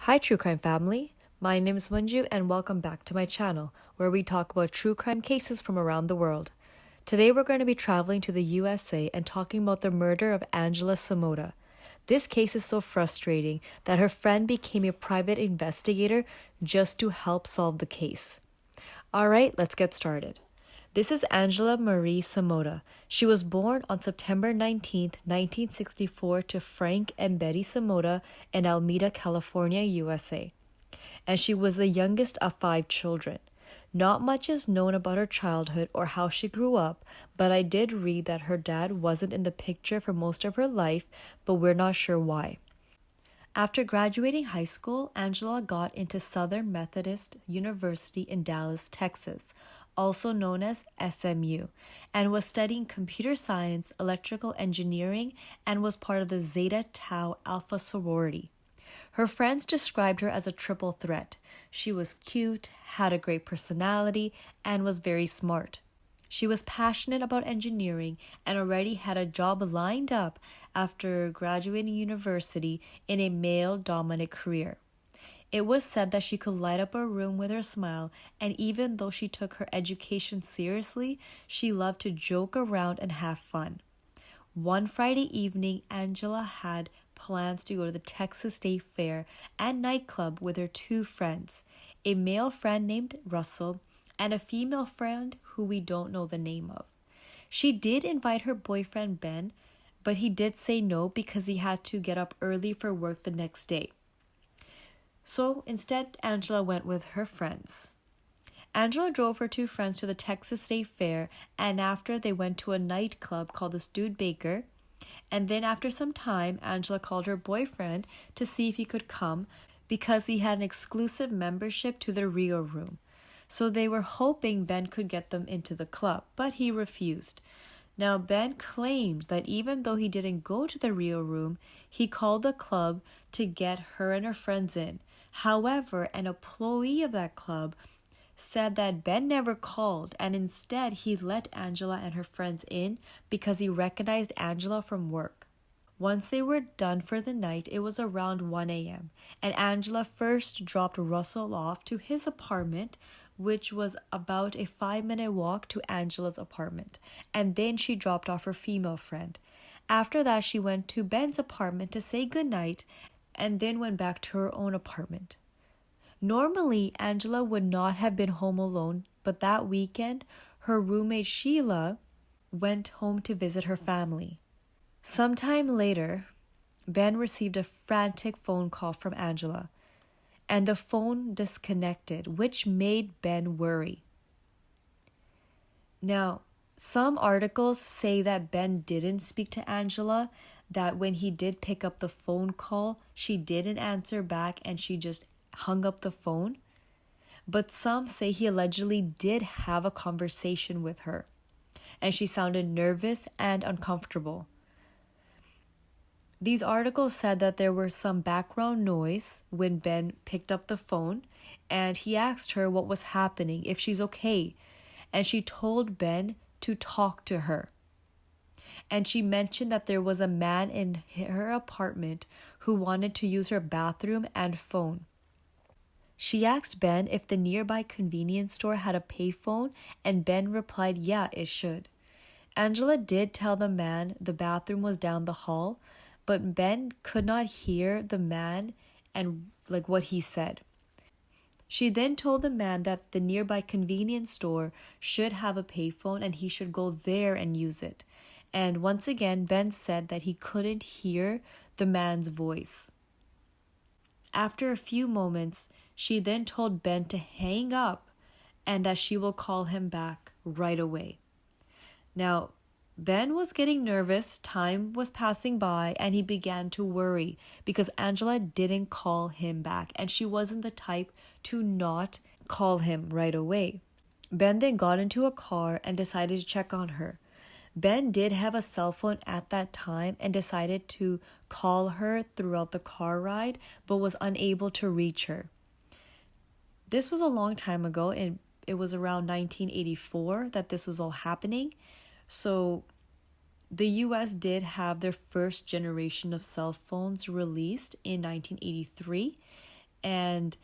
Hi, True Crime family. My name is Manju, and welcome back to my channel, where we talk about true crime cases from around the world. Today, we're going to be traveling to the USA and talking about the murder of Angela Samota. This case is so frustrating that her friend became a private investigator just to help solve the case. Alright, let's get started. This is Angela Marie Samota. She was born on September 19th, 1964 to Frank and Betty Samota in Alameda, California, USA. And she was the youngest of 5 children. Not much is known about her childhood or how she grew up, but I did read that her dad wasn't in the picture for most of her life, but we're not sure why. After graduating high school, Angela got into Southern Methodist University in Dallas, Texas, also known as SMU, and was studying computer science, electrical engineering, and was part of the Zeta Tau Alpha sorority. Her friends described her as a triple threat. She was cute, had a great personality, and was very smart. She was passionate about engineering and already had a job lined up after graduating university in a male-dominant career. It was said that she could light up a room with her smile, and even though she took her education seriously, she loved to joke around and have fun. One Friday evening, Angela had plans to go to the Texas State Fair and nightclub with her 2 friends, a male friend named Russell and a female friend who we don't know the name of. She did invite her boyfriend Ben, but he did say no because he had to get up early for work the next day. So instead, Angela went with her friends. Angela drove her 2 friends to the Texas State Fair, and after they went to a nightclub called the Studebaker. And then after some time, Angela called her boyfriend to see if he could come because he had an exclusive membership to the Rio room. So they were hoping Ben could get them into the club, but he refused. Now, Ben claimed that even though he didn't go to the Rio room, he called the club to get her and her friends in. However, an employee of that club said that Ben never called, and instead he let Angela and her friends in because he recognized Angela from work. Once they were done for the night, it was around 1 a.m., and Angela first dropped Russell off to his apartment, which was about a 5-minute walk to Angela's apartment, and then she dropped off her female friend. After that, she went to Ben's apartment to say goodnight, and then went back to her own apartment. Normally, Angela would not have been home alone, but that weekend, her roommate Sheila went home to visit her family. Sometime later, Ben received a frantic phone call from Angela, and the phone disconnected, which made Ben worry. Now, some articles say that Ben didn't speak to Angela, that when he did pick up the phone call, she didn't answer back and she just hung up the phone. But some say he allegedly did have a conversation with her, and she sounded nervous and uncomfortable. These articles said that there was some background noise when Ben picked up the phone, and he asked her what was happening, if she's okay, and she told Ben to talk to her. And she mentioned that there was a man in her apartment who wanted to use her bathroom and phone. She asked Ben if the nearby convenience store had a payphone, and Ben replied, yeah, it should. Angela did tell the man the bathroom was down the hall, but Ben could not hear the man and what he said. She then told the man that the nearby convenience store should have a payphone and he should go there and use it. And once again, Ben said that he couldn't hear the man's voice. After a few moments, she then told Ben to hang up and that she will call him back right away. Now, Ben was getting nervous, time was passing by, and he began to worry because Angela didn't call him back, and she wasn't the type to not call him right away. Ben then got into a car and decided to check on her. Ben did have a cell phone at that time and decided to call her throughout the car ride, but was unable to reach her. This was a long time ago, and it was around 1984 that this was all happening. So the US did have their first generation of cell phones released in 1983, And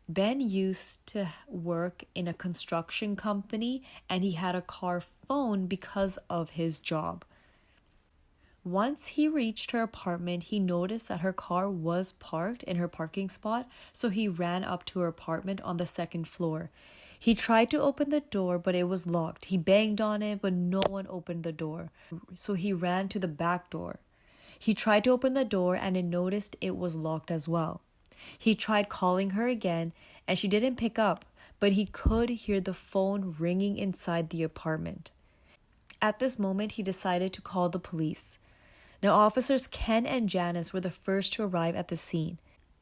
Ben used to work in a construction company and he had a car phone because of his job. Once he reached her apartment, he noticed that her car was parked in her parking spot, so he ran up to her apartment on the second floor. He tried to open the door, but it was locked. He banged on it, but no one opened the door. So he ran to the back door. He tried to open the door and it noticed it was locked as well. He tried calling her again and she didn't pick up, but he could hear the phone ringing inside the apartment. At this moment, he decided to call the police. Now, officers Ken and Janice were the first to arrive at the scene.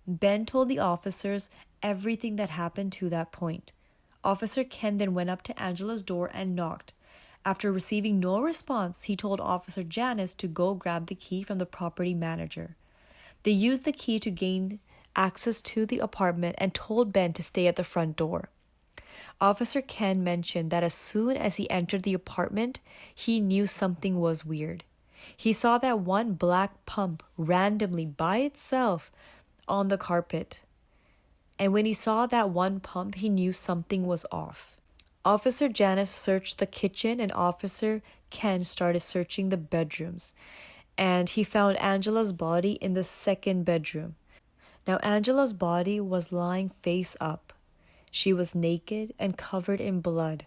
Ben told the officers everything that happened to that point. Officer Ken then went up to Angela's door and knocked. After receiving no response, he told Officer Janice to go grab the key from the property manager. They used the key to gain access to the apartment and told Ben to stay at the front door. Officer Ken mentioned that as soon as he entered the apartment, he knew something was weird. He saw that one black pump randomly by itself on the carpet. And when he saw that one pump, he knew something was off. Officer Janice searched the kitchen and Officer Ken started searching the bedrooms. And he found Angela's body in the second bedroom. Now, Angela's body was lying face up. She was naked and covered in blood.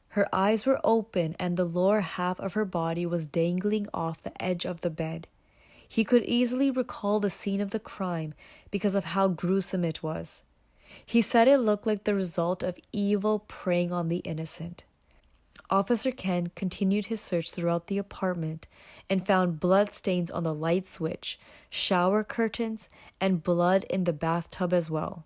Her eyes were open and the lower half of her body was dangling off the edge of the bed. He could easily recall the scene of the crime because of how gruesome it was. He said it looked like the result of evil preying on the innocent. Officer Ken continued his search throughout the apartment and found blood stains on the light switch, shower curtains, and blood in the bathtub as well.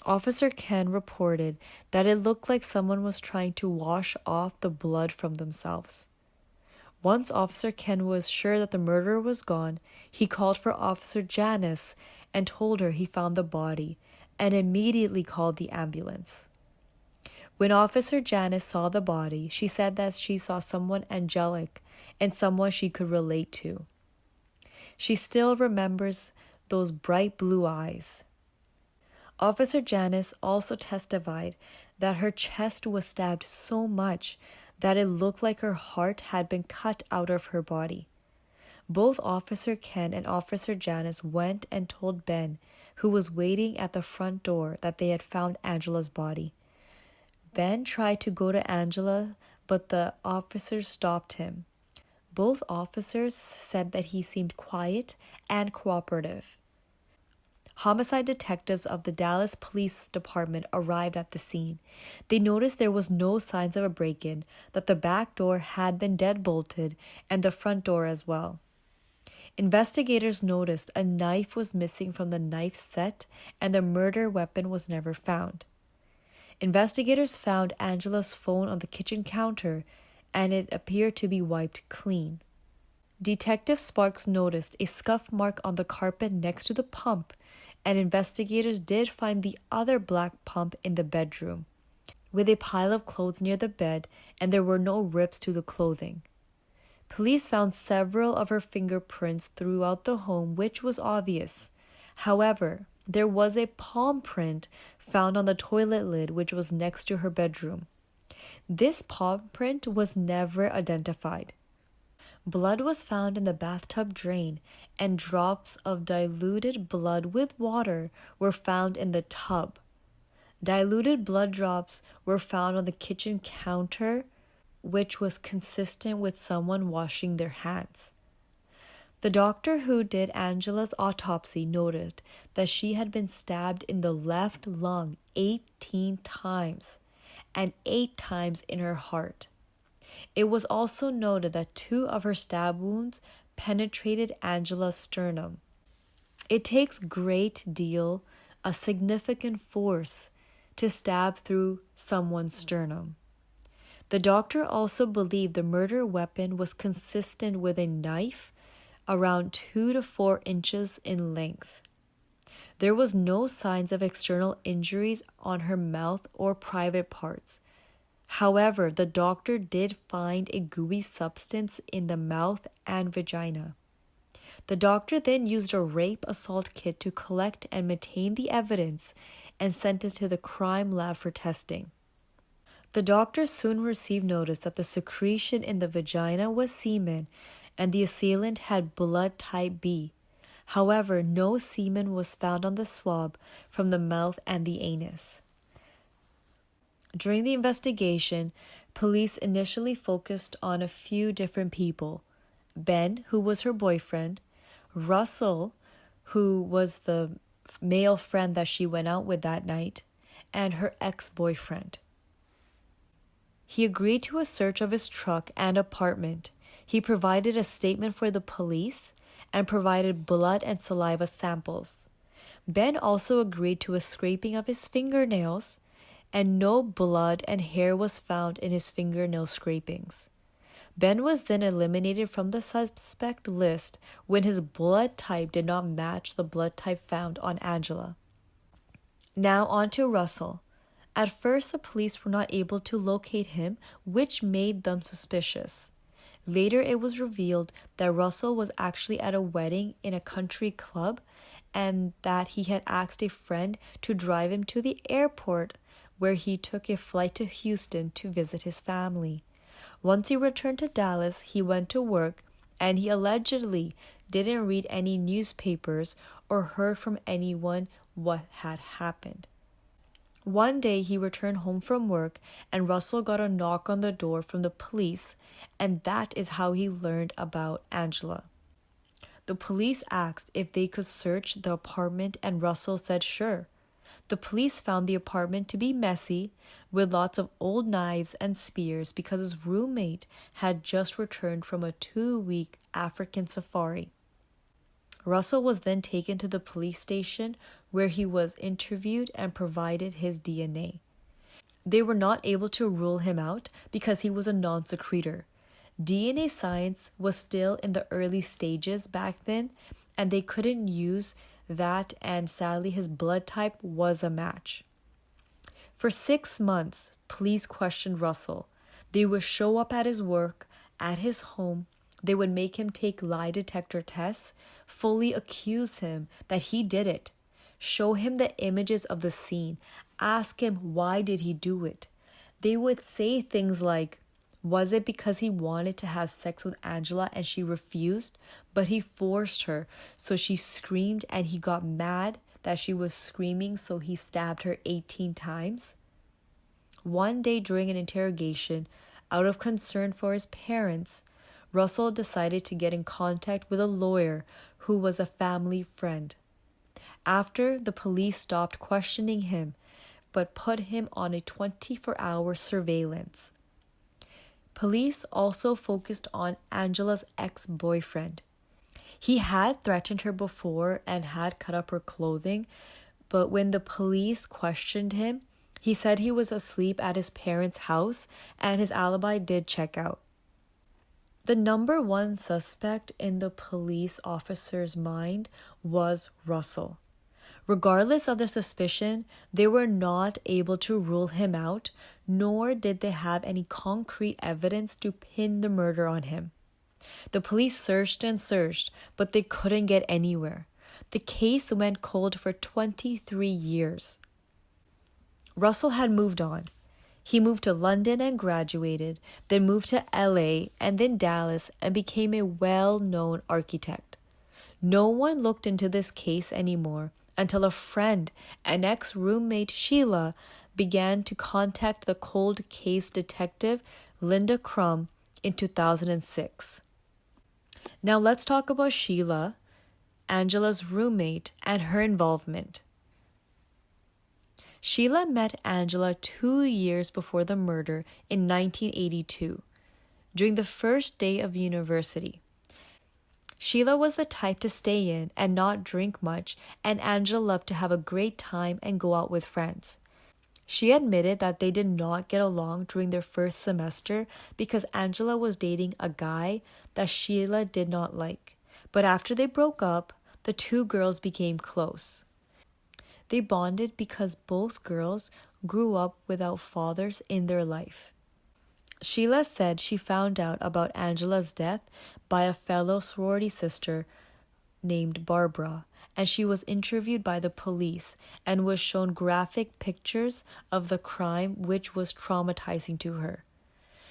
Officer Ken reported that it looked like someone was trying to wash off the blood from themselves. Once Officer Ken was sure that the murderer was gone, he called for Officer Janice and told her he found the body and immediately called the ambulance. When Officer Janice saw the body, she said that she saw someone angelic and someone she could relate to. She still remembers those bright blue eyes. Officer Janice also testified that her chest was stabbed so much that it looked like her heart had been cut out of her body. Both Officer Ken and Officer Janice went and told Ben, who was waiting at the front door, that they had found Angela's body. Ben tried to go to Angela, but the officers stopped him. Both officers said that he seemed quiet and cooperative. Homicide detectives of the Dallas Police Department arrived at the scene. They noticed there was no signs of a break-in, that the back door had been deadbolted, and the front door as well. Investigators noticed a knife was missing from the knife set, and the murder weapon was never found. Investigators found Angela's phone on the kitchen counter, and it appeared to be wiped clean. Detective Sparks noticed a scuff mark on the carpet next to the pump, and investigators did find the other black pump in the bedroom, with a pile of clothes near the bed, and there were no rips to the clothing. Police found several of her fingerprints throughout the home, which was obvious. However, there was a palm print found on the toilet lid, which was next to her bedroom. This palm print was never identified. Blood was found in the bathtub drain, and drops of diluted blood with water were found in the tub. Diluted blood drops were found on the kitchen counter, which was consistent with someone washing their hands. The doctor who did Angela's autopsy noted that she had been stabbed in the left lung 18 times and 8 times in her heart. It was also noted that 2 of her stab wounds penetrated Angela's sternum. It takes a significant force to stab through someone's sternum. The doctor also believed the murder weapon was consistent with a knife around 2 to 4 inches in length. There was no signs of external injuries on her mouth or private parts. However, the doctor did find a gooey substance in the mouth and vagina. The doctor then used a rape assault kit to collect and maintain the evidence and sent it to the crime lab for testing. The doctor soon received notice that the secretion in the vagina was semen and the assailant had blood type B. However, no semen was found on the swab from the mouth and the anus. During the investigation, police initially focused on a few different people. Ben, who was her boyfriend, Russell, who was the male friend that she went out with that night, and her ex-boyfriend. He agreed to a search of his truck and apartment. He provided a statement for the police and provided blood and saliva samples. Ben also agreed to a scraping of his fingernails, and no blood and hair was found in his fingernail scrapings. Ben was then eliminated from the suspect list when his blood type did not match the blood type found on Angela. Now on to Russell. At first, the police were not able to locate him, which made them suspicious. Later, it was revealed that Russell was actually at a wedding in a country club and that he had asked a friend to drive him to the airport, where he took a flight to Houston to visit his family. Once he returned to Dallas, he went to work, and he allegedly didn't read any newspapers or heard from anyone what had happened. One day he returned home from work and Russell got a knock on the door from the police, and that is how he learned about Angela. The police asked if they could search the apartment and Russell said sure. The police found the apartment to be messy with lots of old knives and spears because his roommate had just returned from a 2-week African safari. Russell was then taken to the police station where he was interviewed and provided his DNA. They were not able to rule him out because he was a non-secretor. DNA science was still in the early stages back then, and they couldn't use that, and sadly his blood type was a match. For 6 months, police questioned Russell. They would show up at his work, at his home. They would make him take lie detector tests, fully accuse him that he did it, show him the images of the scene, ask him why did he do it. They would say things like, was it because he wanted to have sex with Angela and she refused, but he forced her, so she screamed and he got mad that she was screaming, so he stabbed her 18 times? One day during an interrogation, out of concern for his parents, Russell decided to get in contact with a lawyer who was a family friend. After, the police stopped questioning him, but put him on a 24-hour surveillance. Police also focused on Angela's ex-boyfriend. He had threatened her before and had cut up her clothing, but when the police questioned him, he said he was asleep at his parents' house and his alibi did check out. The number one suspect in the police officer's mind was Russell. Regardless of their suspicion, they were not able to rule him out, nor did they have any concrete evidence to pin the murder on him. The police searched and searched, but they couldn't get anywhere. The case went cold for 23 years. Russell had moved on. He moved to London and graduated, then moved to LA and then Dallas and became a well-known architect. No one looked into this case anymore until a friend, an ex-roommate Sheila, began to contact the cold case detective Linda Crum in 2006. Now let's talk about Sheila, Angela's roommate, and her involvement. Sheila met Angela 2 years before the murder in 1982, during the first day of university. Sheila was the type to stay in and not drink much, and Angela loved to have a great time and go out with friends. She admitted that they did not get along during their first semester because Angela was dating a guy that Sheila did not like. But after they broke up, the two girls became close. They bonded because both girls grew up without fathers in their life. Sheila said she found out about Angela's death by a fellow sorority sister named Barbara, and she was interviewed by the police and was shown graphic pictures of the crime, which was traumatizing to her.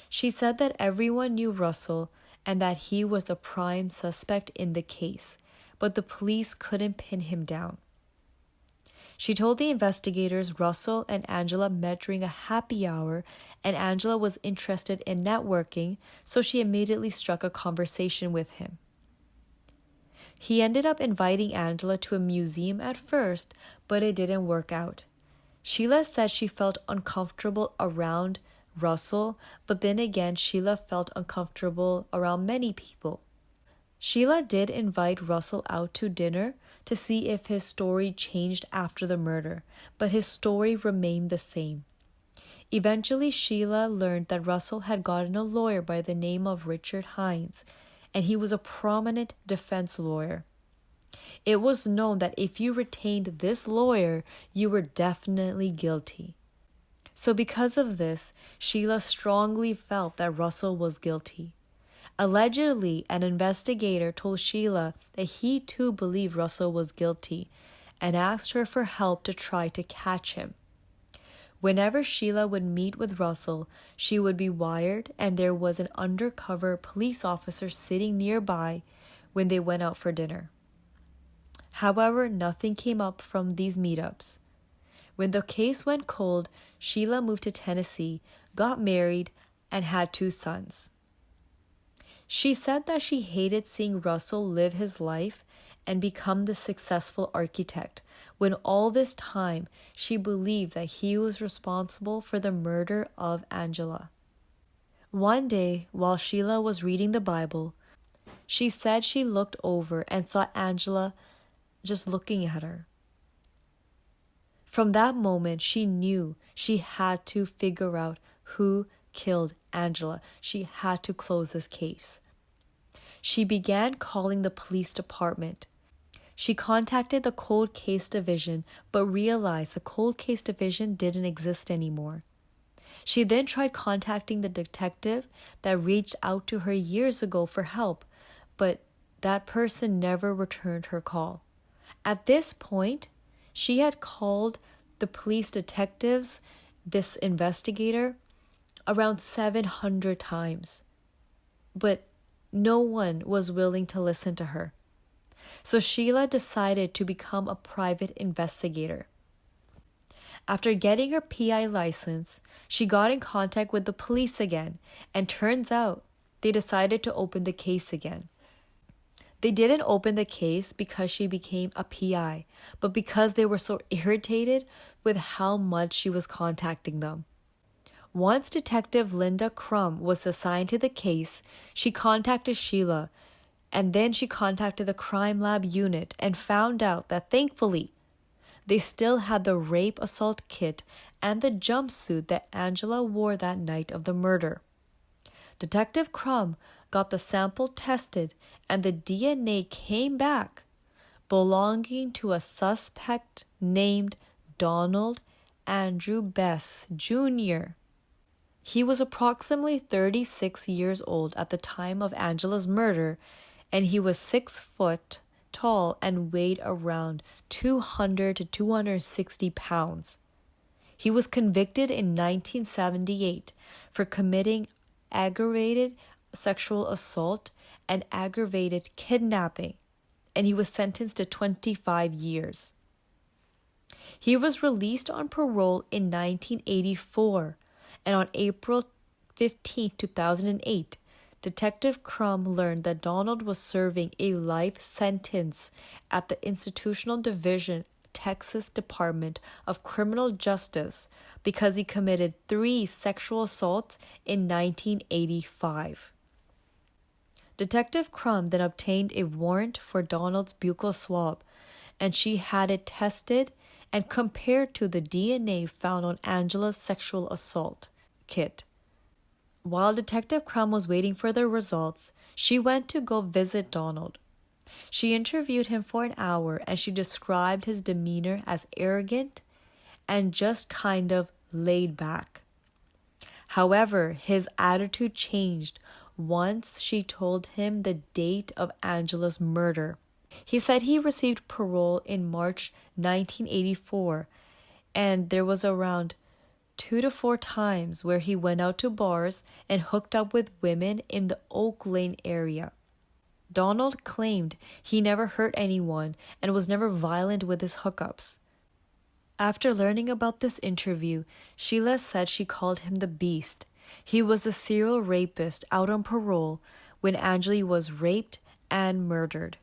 She said that everyone knew Russell and that he was the prime suspect in the case, but the police couldn't pin him down. She told the investigators Russell and Angela met during a happy hour, and Angela was interested in networking, so she immediately struck a conversation with him. He ended up inviting Angela to a museum at first, but it didn't work out. Sheila said she felt uncomfortable around Russell, but then again, Sheila felt uncomfortable around many people. Sheila did invite Russell out to dinner to see if his story changed after the murder, but his story remained the same. Eventually, Sheila learned that Russell had gotten a lawyer by the name of Richard Hines, and he was a prominent defense lawyer. It was known that if you retained this lawyer, you were definitely guilty. So because of this, Sheila strongly felt that Russell was guilty. Allegedly, an investigator told Sheila that he too believed Russell was guilty and asked her for help to try to catch him. Whenever Sheila would meet with Russell, she would be wired, and there was an undercover police officer sitting nearby when they went out for dinner. However, nothing came up from these meetups. When the case went cold, Sheila moved to Tennessee, got married, and had 2 sons. She said that she hated seeing Russell live his life and become the successful architect, when all this time she believed that he was responsible for the murder of Angela. One day, while Sheila was reading the Bible, she said she looked over and saw Angela just looking at her. From that moment, she knew she had to figure out who killed Angela. She had to close this case. She began calling the police department. She contacted the Cold Case Division, but realized the Cold Case Division didn't exist anymore. She then tried contacting the detective that reached out to her years ago for help, but that person never returned her call. At this point, she had called the police detectives, this investigator, around 700 times, but no one was willing to listen to her. So Sheila decided to become a private investigator. After getting her PI license, she got in contact with the police again, and turns out they decided to open the case again. They didn't open the case because she became a PI, but because they were so irritated with how much she was contacting them. Once Detective Linda Crum was assigned to the case, she contacted Sheila, and then she contacted the crime lab unit and found out that thankfully, they still had the rape assault kit and the jumpsuit that Angela wore that night of the murder. Detective Crum got the sample tested, and the DNA came back, belonging to a suspect named Donald Andrew Bess Jr. He was approximately 36 years old at the time of Angela's murder, and he was 6 foot tall and weighed around 200 to 260 pounds. He was convicted in 1978 for committing aggravated sexual assault and aggravated kidnapping, and he was sentenced to 25 years. He was released on parole in 1984, and on April 15, 2008, Detective Crum learned that Donald was serving a life sentence at the Institutional Division, Texas Department of Criminal Justice because he committed 3 sexual assaults in 1985. Detective Crum then obtained a warrant for Donald's buccal swab, and she had it tested and compared to the DNA found on Angela's sexual assault kit. While Detective Crum was waiting for the results, she went to go visit Donald. She interviewed him for an hour, and she described his demeanor as arrogant and just kind of laid back. However, his attitude changed once she told him the date of Angela's murder. He said he received parole in March 1984, and there was around 2 to 4 times where he went out to bars and hooked up with women in the Oak Lane area. Donald claimed he never hurt anyone and was never violent with his hookups. After learning about this interview, Sheila said she called him the Beast. He was a serial rapist out on parole when Angela was raped and murdered.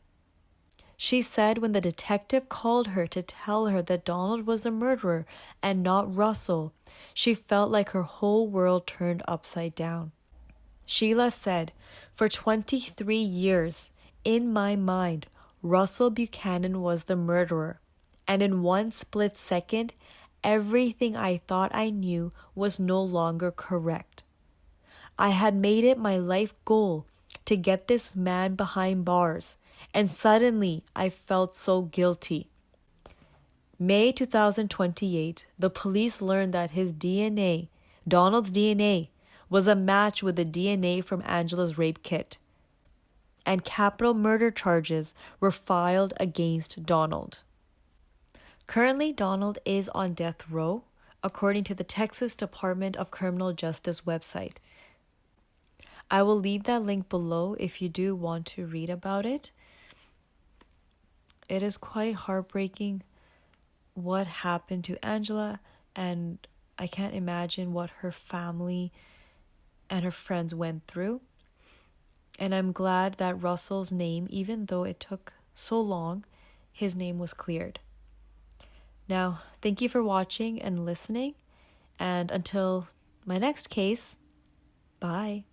She said when the detective called her to tell her that Donald was the murderer and not Russell, she felt like her whole world turned upside down. Sheila said, "For 23 years, in my mind, Russell Buchanan was the murderer, and in one split second, everything I thought I knew was no longer correct. I had made it my life goal to get this man behind bars, and suddenly I felt so guilty." May 2028, the police learned that his DNA, Donald's DNA, was a match with the DNA from Angela's rape kit, and capital murder charges were filed against Donald. Currently, Donald is on death row, according to the Texas Department of Criminal Justice website. I will leave that link below if you do want to read about it. It is quite heartbreaking what happened to Angela, and I can't imagine what her family and her friends went through. And I'm glad that Russell's name, even though it took so long, his name was cleared. Now, thank you for watching and listening, and until my next case, bye.